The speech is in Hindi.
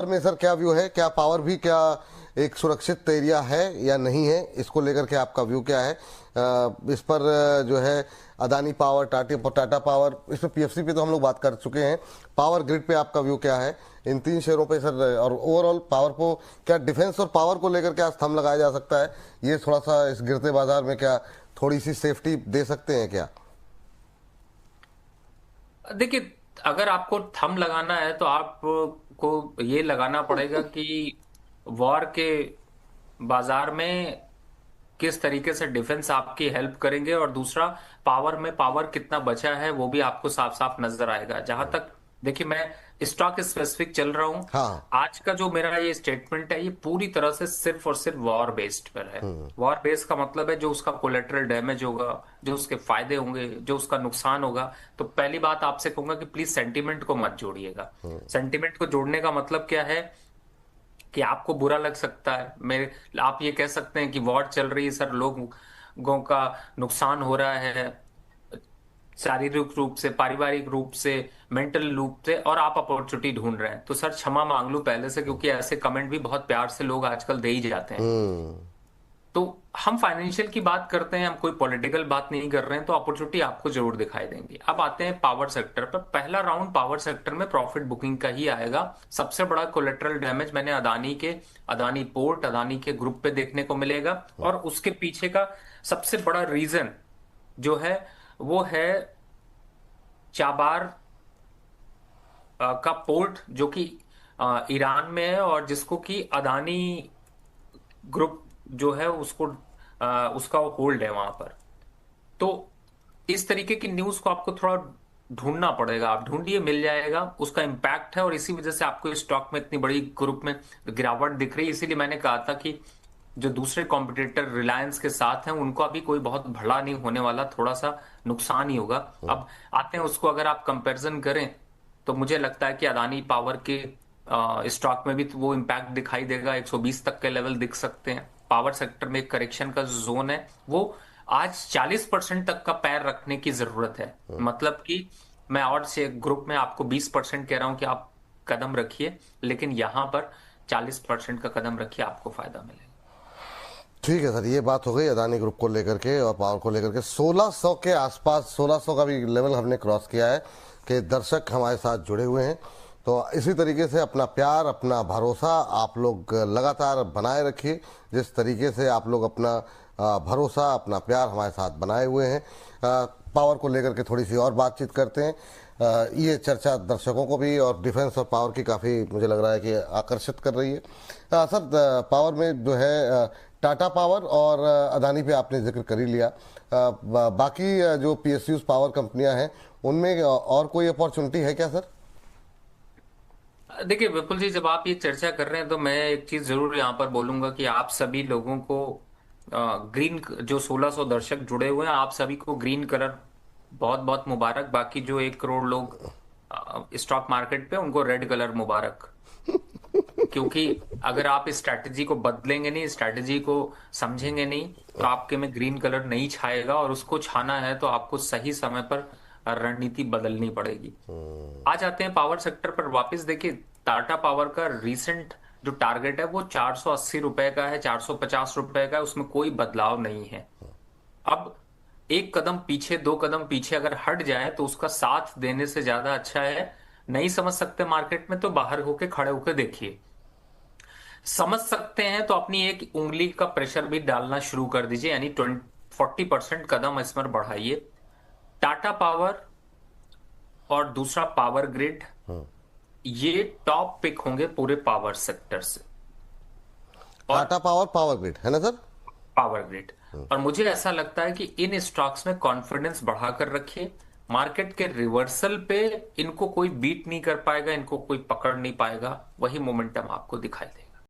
में सर क्या व्यू है, क्या पावर भी क्या एक सुरक्षित एरिया है या नहीं है, इसको लेकर के आपका व्यू क्या है? इस पर जो है अदानी पावर, टाटा पावर, इस पर पीएफसी पे तो हम लोग बात कर चुके हैं। पावर ग्रिड पे आपका व्यू क्या है इन तीन शेयरों पे सर? और ओवरऑल पावर को क्या डिफेंस और पावर को लेकर क्या स्तंभ लगाया जा सकता है? ये थोड़ा सा इस गिरते बाजार में क्या थोड़ी सी सेफ्टी दे सकते हैं क्या? देखिए, अगर आपको थंब लगाना है तो आपको ये लगाना पड़ेगा कि वॉर के बाजार में किस तरीके से डिफेंस आपकी हेल्प करेंगे, और दूसरा पावर में पावर कितना बचा है वो भी आपको साफ साफ नजर आएगा। जहां तक देखिए, मैं स्टॉक स्पेसिफिक चल रहा हूं। हाँ। आज का जो मेरा ये स्टेटमेंट है, ये पूरी तरह से सिर्फ और सिर्फ वॉर बेस्ड पर है। वॉर बेस्ड का मतलब है जो उसका कोलेटरल डैमेज होगा, जो उसके फायदे होंगे, जो उसका नुकसान होगा। तो पहली बात आपसे कहूंगा कि प्लीज सेंटीमेंट को मत जोड़िएगा। सेंटीमेंट को जोड़ने का मतलब क्या है कि आपको बुरा लग सकता है, मेरे आप ये कह सकते हैं कि वॉर चल रही है सर, लोगों का नुकसान हो रहा है शारीरिक रूप से, पारिवारिक रूप से, मेंटल रूप से, और आप अपॉर्चुनिटी ढूंढ रहे हैं। तो सर क्षमा मांग लूं पहले से, क्योंकि ऐसे कमेंट भी बहुत प्यार से लोग आजकल दे ही जाते हैं। हम्म। तो हम फाइनेंशियल की बात करते हैं, हम कोई पॉलिटिकल बात नहीं कर रहे हैं, तो अपॉर्चुनिटी आपको जरूर दिखाई देंगी। अब आते हैं पावर सेक्टर पर। पहला राउंड पावर सेक्टर में प्रॉफिट बुकिंग का ही आएगा। सबसे बड़ा कोलेटरल डैमेज मैंने अदानी पोर्ट, अदानी के ग्रुप पे देखने को मिलेगा। और उसके पीछे का सबसे बड़ा रीजन जो है वो है चाबार का पोर्ट, जो कि ईरान में है, और जिसको कि अदानी ग्रुप जो है उसको उसका होल्ड है वहां पर। तो इस तरीके की न्यूज को आपको थोड़ा ढूंढना पड़ेगा। आप ढूंढिए, मिल जाएगा, उसका इम्पैक्ट है। और इसी वजह से आपको स्टॉक में इतनी बड़ी ग्रुप में गिरावट दिख रही है। इसीलिए मैंने कहा था कि जो दूसरे कॉम्पिटिटर रिलायंस के साथ हैं उनको अभी कोई बहुत भला नहीं होने वाला, थोड़ा सा नुकसान ही होगा। अब आते हैं उसको, अगर आप कंपैरिजन करें तो मुझे लगता है कि अदानी पावर के स्टॉक में भी तो वो इम्पैक्ट दिखाई देगा। 120 तक के लेवल दिख सकते हैं। पावर सेक्टर में एक करेक्शन का जोन है, वो आज 40% तक का पैर रखने की जरूरत है। मतलब कि मैं और से ग्रुप में आपको 20% कह रहा हूं कि आप कदम रखिए, लेकिन यहां पर 40% का कदम रखिए, आपको फायदा मिलेगा। ठीक है सर, ये बात हो गई अदानी ग्रुप को लेकर के और पावर को लेकर के। 1600 के आसपास, 1600 का भी लेवल हमने क्रॉस किया है कि दर्शक हमारे साथ जुड़े हुए हैं। तो इसी तरीके से अपना प्यार, अपना भरोसा आप लोग लगातार बनाए रखिए, जिस तरीके से आप लोग अपना भरोसा, अपना प्यार हमारे साथ बनाए हुए हैं। पावर को लेकर के थोड़ी सी और बातचीत करते हैं। ये चर्चा दर्शकों को भी और डिफेंस और पावर की काफ़ी मुझे लग रहा है कि आकर्षित कर रही है। सर, पावर में जो है टाटा पावर और अदानी पे आपने जिक्र कर ही लिया। बाकी जो पीएसयूज पावर कंपनियां हैं उनमें और कोई अपॉर्चुनिटी है क्या सर? देखिए विपुल जी, जब आप ये चर्चा कर रहे हैं तो मैं एक चीज जरूर यहाँ पर बोलूंगा कि आप सभी लोगों को ग्रीन, जो 1600 दर्शक जुड़े हुए हैं, आप सभी को ग्रीन कलर बहुत बहुत मुबारक। बाकी जो 1 करोड़ लोग स्टॉक मार्केट पे, उनको रेड कलर मुबारक। क्योंकि अगर आप इस स्ट्रैटेजी को बदलेंगे नहीं, स्ट्रैटेजी को समझेंगे नहीं, तो आपके में ग्रीन कलर नहीं छाएगा। और उसको छाना है तो आपको सही समय पर रणनीति बदलनी पड़ेगी। आ जाते हैं पावर सेक्टर पर वापस। देखिए, टाटा पावर का रीसेंट जो टारगेट है वो 480 रुपए का है, 450 रुपए का है, उसमें कोई बदलाव नहीं है। अब एक कदम पीछे, 2 कदम पीछे अगर हट जाए तो उसका साथ देने से ज्यादा अच्छा है। नहीं समझ सकते मार्केट में तो बाहर होके खड़े होके देखिए। समझ सकते हैं तो अपनी एक उंगली का प्रेशर भी डालना शुरू कर दीजिए, यानी 40% कदम इसमें बढ़ाइए। टाटा पावर और दूसरा पावर ग्रिड, ये टॉप पिक होंगे पूरे पावर सेक्टर से। और टाटा पावर, पावर ग्रिड है ना सर? पावर ग्रिड, और मुझे ऐसा लगता है कि इन स्टॉक्स में कॉन्फिडेंस बढ़ाकर रखिए। मार्केट के रिवर्सल पे इनको कोई बीट नहीं कर पाएगा, इनको कोई पकड़ नहीं पाएगा। वही मोमेंटम आपको दिखाई देगा।